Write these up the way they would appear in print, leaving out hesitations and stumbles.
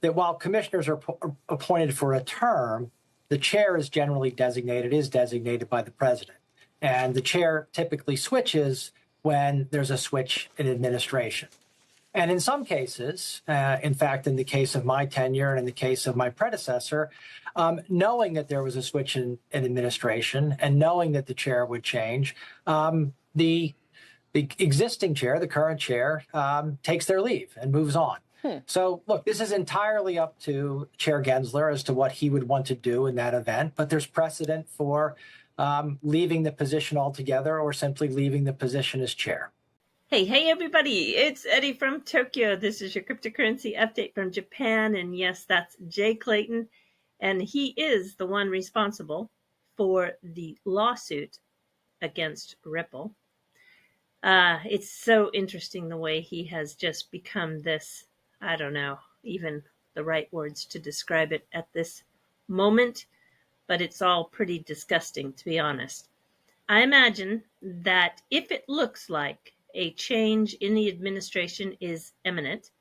that while commissioners are appointed for a term, the chair is designated by the president. And the chair typically switches when there's a switch in administration. And in some cases, in fact, in the case of my tenure and in the case of my predecessor, knowing that there was a switch in administration and knowing that the chair would change, the existing chair, the current chair, takes their leave and moves on. So, look, this is entirely up to Chair Gensler as to what he would want to do in that event, but there's precedent for leaving the position altogether or simply leaving the position as chair. Hey, everybody, it's Eddie from Tokyo. This is your cryptocurrency update from Japan. And yes, that's Jay Clayton. And he is the one responsible for the lawsuit against Ripple. It's so interesting the way he has just become this, I don't know, even the right words to describe it at this moment, but it's all pretty disgusting, to be honest. I imagine that if it looks like a change in the administration is imminent,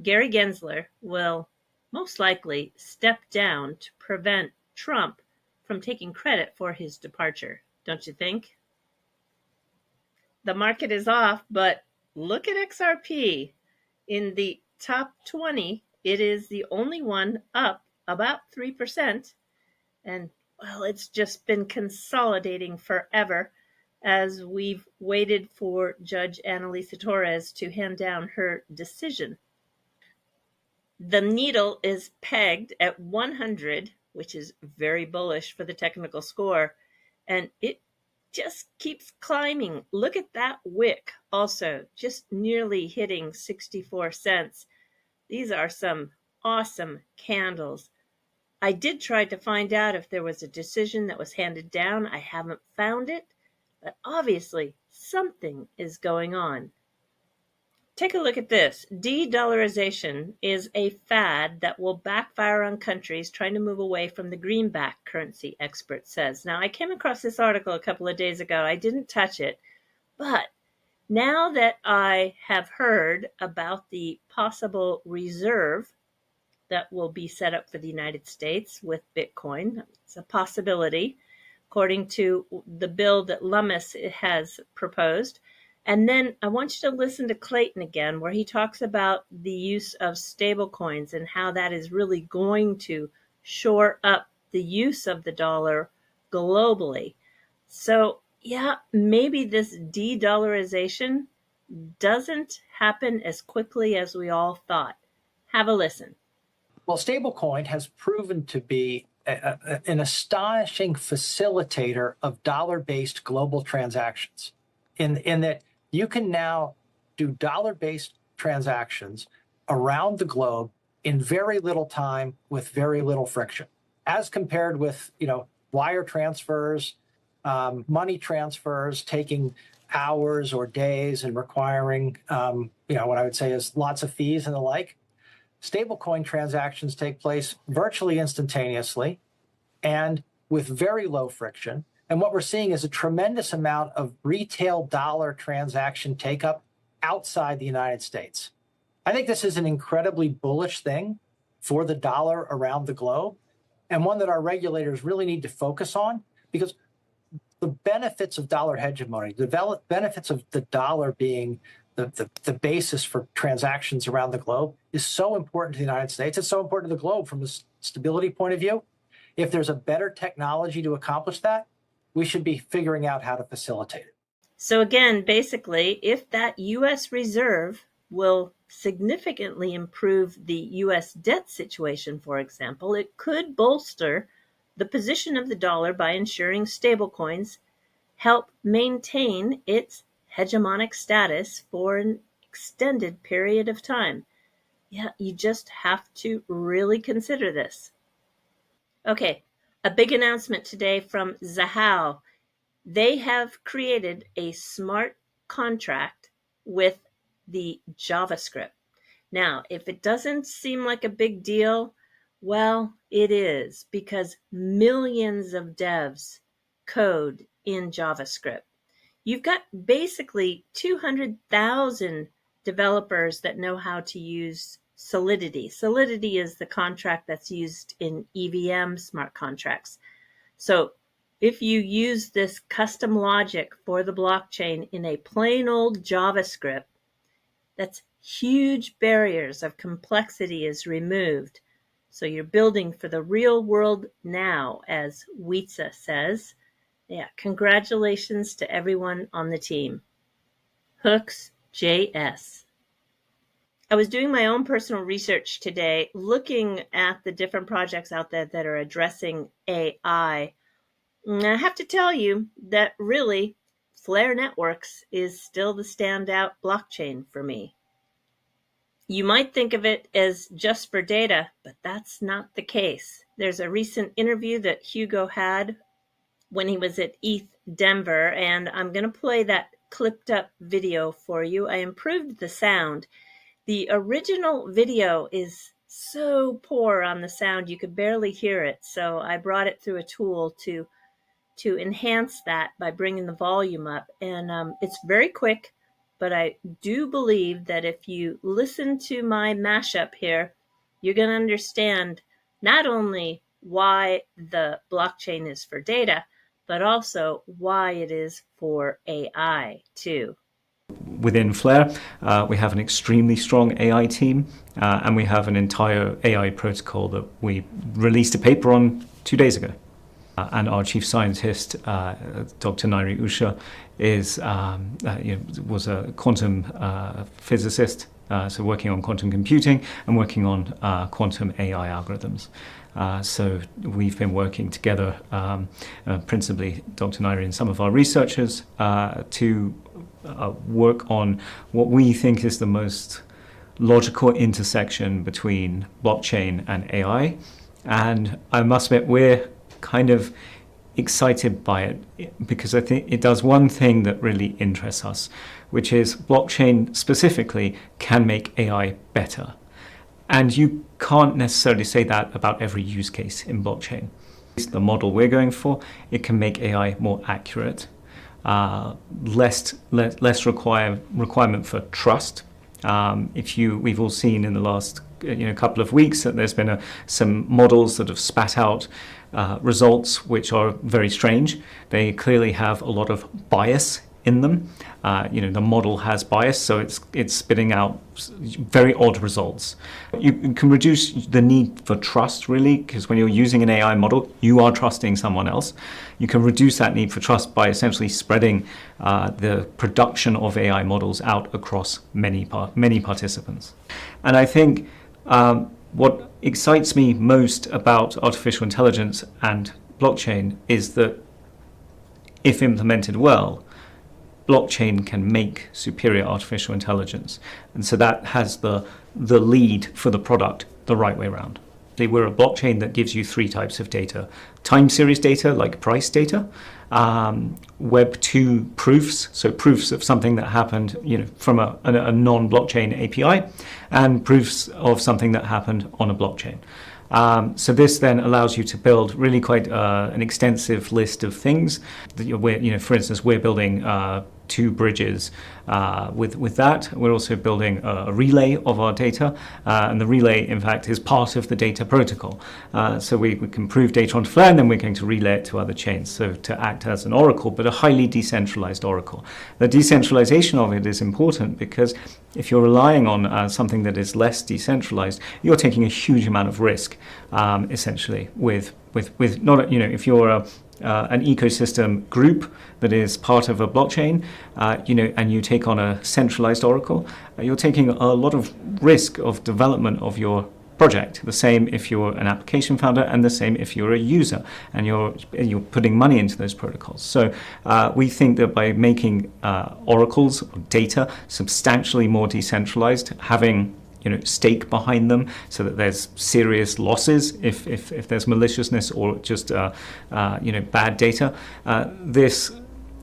Gary Gensler will most likely step down to prevent Trump from taking credit for his departure. Don't you think? The market is off, but look at XRP. In the top 20, it is the only one up about 3%. And, well, it's just been consolidating forever as we've waited for Judge Annalisa Torres to hand down her decision. The needle is pegged at 100, which is very bullish for the technical score, and it just keeps climbing. Look at that wick also, just nearly hitting 64 cents. These are some awesome candles. I did try to find out if there was a decision that was handed down. I haven't found it, but obviously something is going on. Take a look at this. De-dollarization is a fad that will backfire on countries trying to move away from the greenback currency, expert says. Now, I came across this article a couple of days ago. I didn't touch it, but now that I have heard about the possible reserve that will be set up for the United States with Bitcoin, it's a possibility, according to the bill that Lummis has proposed. And then I want you to listen to Clayton again, where he talks about the use of stablecoins and how that is really going to shore up the use of the dollar globally. So, yeah, maybe this de-dollarization doesn't happen as quickly as we all thought. Have a listen. Well, stablecoin has proven to be an astonishing facilitator of dollar-based global transactions in that you can now do dollar-based transactions around the globe in very little time with very little friction, as compared with, wire transfers, money transfers taking hours or days and requiring, what I would say is lots of fees and the like. Stablecoin transactions take place virtually instantaneously and with very low friction. And what we're seeing is a tremendous amount of retail dollar transaction take-up outside the United States. I think this is an incredibly bullish thing for the dollar around the globe, and one that our regulators really need to focus on, because the benefits of dollar hegemony, the benefits of the dollar being the basis for transactions around the globe is so important to the United States. It's so important to the globe from a stability point of view. If there's a better technology to accomplish that, we should be figuring out how to facilitate it. So again, basically, if that U.S. reserve will significantly improve the U.S. debt situation, for example, it could bolster the position of the dollar by ensuring stablecoins help maintain its hegemonic status for an extended period of time. Yeah, you just have to really consider this. Okay, a big announcement today from Zahao. They have created a smart contract with the JavaScript. Now, if it doesn't seem like a big deal, well, it is, because millions of devs code in JavaScript. You've got basically 200,000 developers that know how to use Solidity. Solidity is the contract that's used in EVM smart contracts. So if you use this custom logic for the blockchain in a plain old JavaScript, that's huge barriers of complexity is removed. So you're building for the real world now, as Wietze says. Yeah, congratulations to everyone on the team. Hooks JS. I was doing my own personal research today, looking at the different projects out there that are addressing AI. And I have to tell you that really, FlareNetworks is still the standout blockchain for me. You might think of it as just for data, but that's not the case. There's a recent interview that Hugo had when he was at ETH Denver, and I'm going to play that clipped up video for you. I improved the sound. The original video is so poor on the sound, you could barely hear it. So I brought it through a tool to enhance that by bringing the volume up. And it's very quick, but I do believe that if you listen to my mashup here, you're going to understand not only why the blockchain is for data, but also why it is for AI too. Within Flare, we have an extremely strong AI team, and we have an entire AI protocol that we released a paper on 2 days ago. And our chief scientist, Dr. Nairi Usha, was a quantum physicist, so working on quantum computing and working on quantum AI algorithms. So we've been working together, principally Dr. Nairi and some of our researchers, to work on what we think is the most logical intersection between blockchain and AI. And I must admit, we're kind of excited by it because I think it does one thing that really interests us, which is blockchain specifically can make AI better. And you can't necessarily say that about every use case in blockchain. The model we're going for, it can make AI more accurate, less requirement for trust. We've all seen in the last couple of weeks that there's been some models that have spat out results which are very strange. They clearly have a lot of bias in them. The model has bias, so it's spitting out very odd results. You can reduce the need for trust, really, because when you're using an AI model, you are trusting someone else. You can reduce that need for trust by essentially spreading the production of AI models out across many participants. And I think what excites me most about artificial intelligence and blockchain is that if implemented well, blockchain can make superior artificial intelligence. And so that has the lead for the product the right way around. We're a blockchain that gives you 3 types of data. Time series data, like price data, Web 2 proofs, so proofs of something that happened from a non-blockchain API, and proofs of something that happened on a blockchain. So this then allows you to build really quite an extensive list of things. For instance, we're building 2 bridges with that. We're also building a relay of our data, and the relay, in fact, is part of the data protocol. So we can prove data onto Flare, and then we're going to relay it to other chains, so to act as an oracle, but a highly decentralized oracle. The decentralization of it is important because if you're relying on something that is less decentralized, you're taking a huge amount of risk, essentially, with not if you're an ecosystem group that is part of a blockchain, and you take on a centralized oracle, you're taking a lot of risk of development of your project. The same if you're an application founder, and the same if you're a user, and you're putting money into those protocols. So we think that by making oracles or data substantially more decentralized, having stake behind them, so that there's serious losses if there's maliciousness or just bad data. This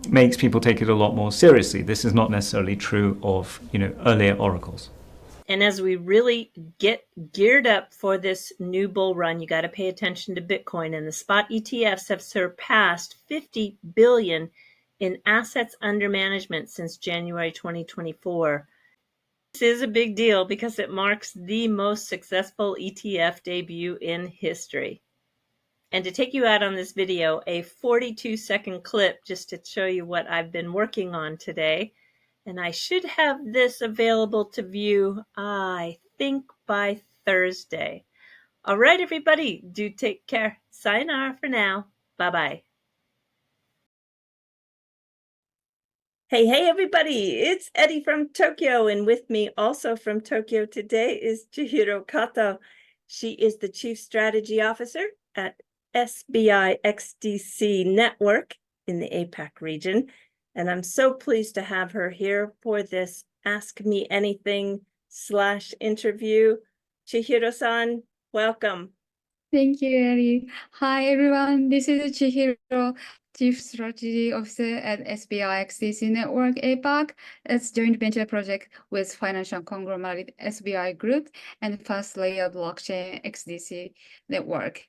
makes people take it a lot more seriously. This is not necessarily true of earlier oracles. And as we really get geared up for this new bull run, you got to pay attention to Bitcoin. And the spot ETFs have surpassed 50 billion in assets under management since January 2024. is a big deal because it marks the most successful ETF debut in history. And to take you out on this video, a 42-second clip just to show you what I've been working on today. And I should have this available to view, I think, by Thursday. All right, everybody, do take care. Sayonara for now. Bye-bye. Hey, everybody, it's Eddie from Tokyo, and with me also from Tokyo today is Chihiro Kato. She is the Chief Strategy Officer at SBI XDC Network in the APAC region, and I'm so pleased to have her here for this Ask Me Anything / interview. Chihiro-san, welcome. Thank you, Eri. Hi, everyone. This is Chihiro, Chief Strategy Officer at SBI XDC Network APAC. It's a joint venture project with financial conglomerate SBI Group and First Layer Blockchain XDC Network.